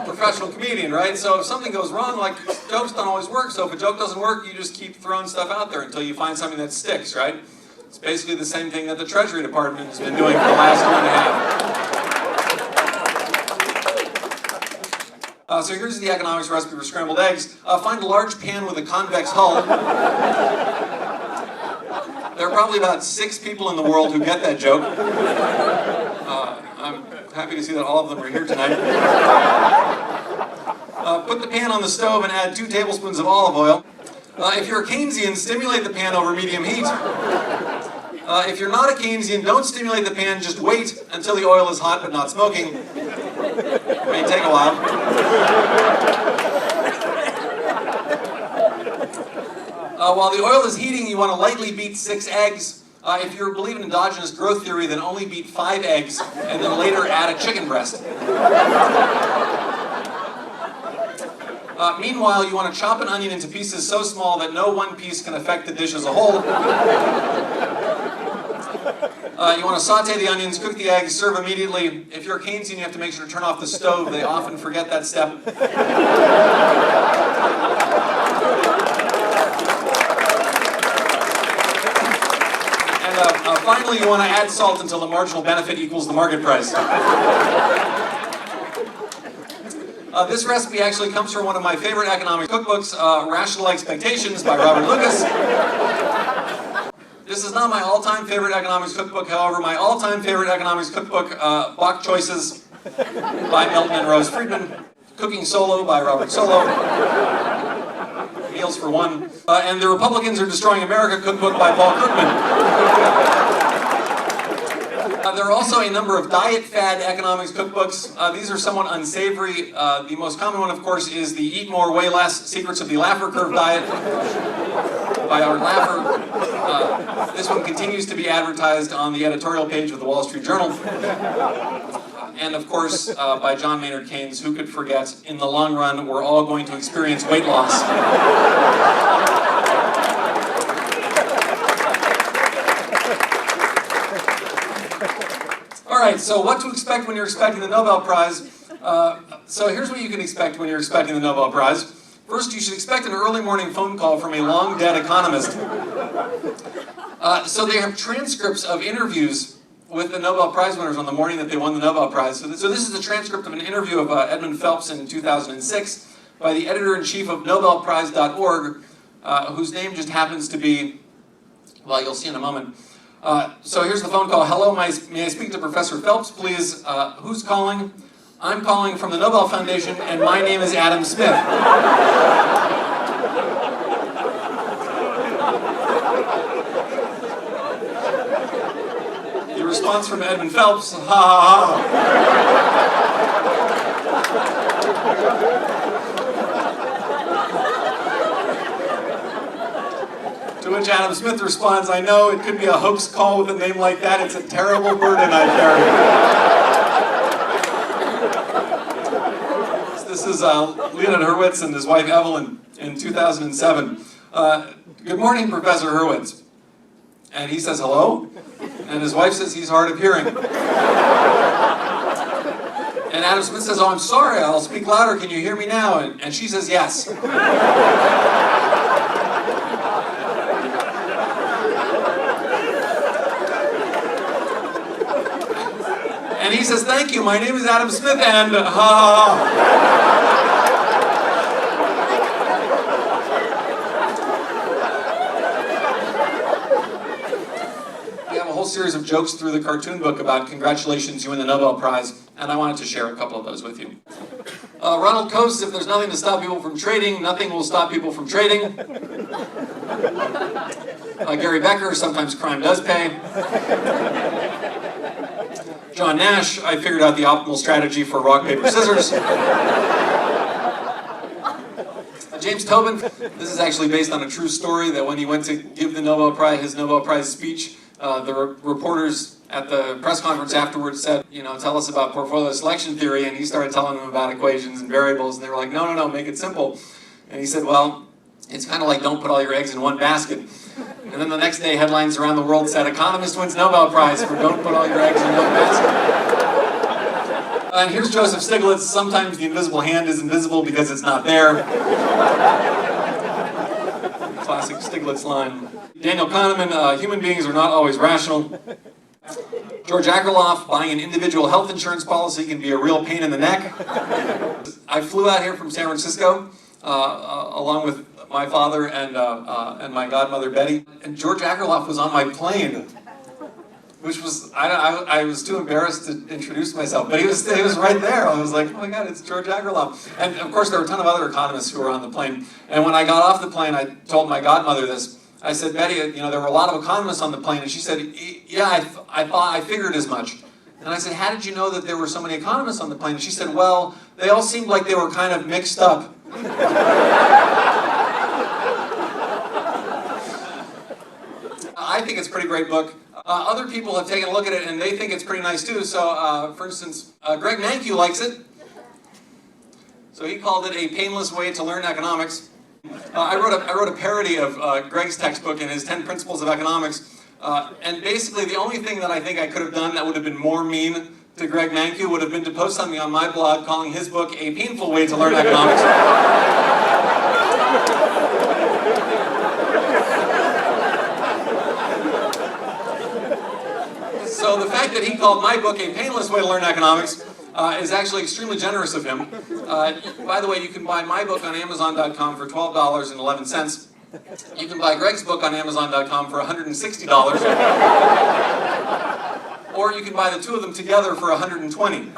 a professional comedian, right? So if something goes wrong, like, jokes don't always work. So if a joke doesn't work, you just keep throwing stuff out there until you find something that sticks, right? It's basically the same thing that the Treasury Department has been doing for the last year and a half. So here's the economics recipe for scrambled eggs. Find a large pan with a convex hull. There are probably about 6 people in the world who get that joke. I'm happy to see that all of them are here tonight. Put the pan on the stove and add 2 tablespoons of olive oil. If you're a Keynesian, stimulate the pan over medium heat. If you're not a Keynesian, don't stimulate the pan, just wait until the oil is hot but not smoking. It may take a while. While the oil is heating, you want to lightly beat 6 eggs. If you believe in endogenous growth theory, then only beat 5 eggs, and then later add a chicken breast. Meanwhile, you want to chop an onion into pieces so small that no one piece can affect the dish as a whole. You want to saute the onions, cook the eggs, serve immediately. If you're a Keynesian, you have to make sure to turn off the stove. They often forget that step. And finally, you want to add salt until the marginal benefit equals the market price. This recipe actually comes from one of my favorite economic cookbooks, Rational Expectations by Robert Lucas. This is not my all-time favorite economics cookbook, however, my all-time favorite economics cookbook, Bach Choices by Milton and Rose Friedman, Cooking Solo by Robert Solo, Meals for One, and The Republicans Are Destroying America cookbook by Paul Krugman. There are also a number of diet fad economics cookbooks. These are somewhat unsavory. The most common one, of course, is the Eat More, Weigh Less, Secrets of the Laffer Curve Diet by Art Laffer. This one continues to be advertised on the editorial page of the Wall Street Journal. And of course, by John Maynard Keynes, who could forget, in the long run, we're all going to experience weight loss. Alright, so what to expect when you're expecting the Nobel Prize. So here's what you can expect when you're expecting the Nobel Prize. First, you should expect an early morning phone call from a long-dead economist. So they have transcripts of interviews with the Nobel Prize winners on the morning that they won the Nobel Prize. So this is a transcript of an interview of Edmund Phelps in 2006 by the editor-in-chief of NobelPrize.org, whose name just happens to be, well, you'll see in a moment. So here's the phone call. Hello, may I speak to Professor Phelps, please? Who's calling? I'm calling from the Nobel Foundation, and my name is Adam Smith. The response from Edmund Phelps, ha ha ha. To which Adam Smith responds, I know it could be a hoax call with a name like that. It's a terrible burden I carry. This is Leonid Hurwitz and his wife Evelyn in 2007. Good morning, Professor Hurwitz. And he says, hello? And his wife says he's hard of hearing. And Adam Smith says, oh, I'm sorry, I'll speak louder. Can you hear me now? And she says, yes. And he says, thank you, my name is Adam Smith, and ha ha ha. We have a whole series of jokes through the cartoon book about congratulations, you win the Nobel Prize, and I wanted to share a couple of those with you. Ronald Coase, if there's nothing to stop people from trading, nothing will stop people from trading. Gary Becker, sometimes crime does pay. John Nash, I figured out the optimal strategy for rock, paper, scissors. James Tobin, this is actually based on a true story that when he went to give the Nobel Prize, his Nobel Prize speech, the reporters at the press conference afterwards said, you know, tell us about portfolio selection theory, and he started telling them about equations and variables, and they were like, no, no, no, make it simple. And he said, well, it's kind of like don't put all your eggs in one basket. And then the next day, headlines around the world said, economist wins Nobel Prize for don't put all your eggs in one basket. And here's Joseph Stiglitz. Sometimes the invisible hand is invisible because it's not there. Classic Stiglitz line. Daniel Kahneman, human beings are not always rational. George Akerlof, buying an individual health insurance policy can be a real pain in the neck. I flew out here from San Francisco along with my father and my godmother Betty. And George Akerlof was on my plane, which was, I was too embarrassed to introduce myself, but he was right there. I was like, oh my God, it's George Akerlof. And of course there were a ton of other economists who were on the plane. And when I got off the plane, I told my godmother this. I said, Betty, there were a lot of economists on the plane, and she said, yeah, I figured as much. And I said, how did you know that there were so many economists on the plane? And she said, well, they all seemed like they were kind of mixed up. I think it's a pretty great book. Other people have taken a look at it, and they think it's pretty nice too. So, for instance, Greg Mankiw likes it. So he called it a painless way to learn economics. I wrote a parody of Greg's textbook and his 10 Principles of Economics, and basically the only thing that I think I could have done that would have been more mean to Greg Mankiw would have been to post something on my blog calling his book A Painful Way to Learn Economics. So the fact that he called my book A Painless Way to Learn Economics is actually extremely generous of him. By the way, you can buy my book on Amazon.com for $12.11. You can buy Greg's book on Amazon.com for $160. Or you can buy the two of them together for $120.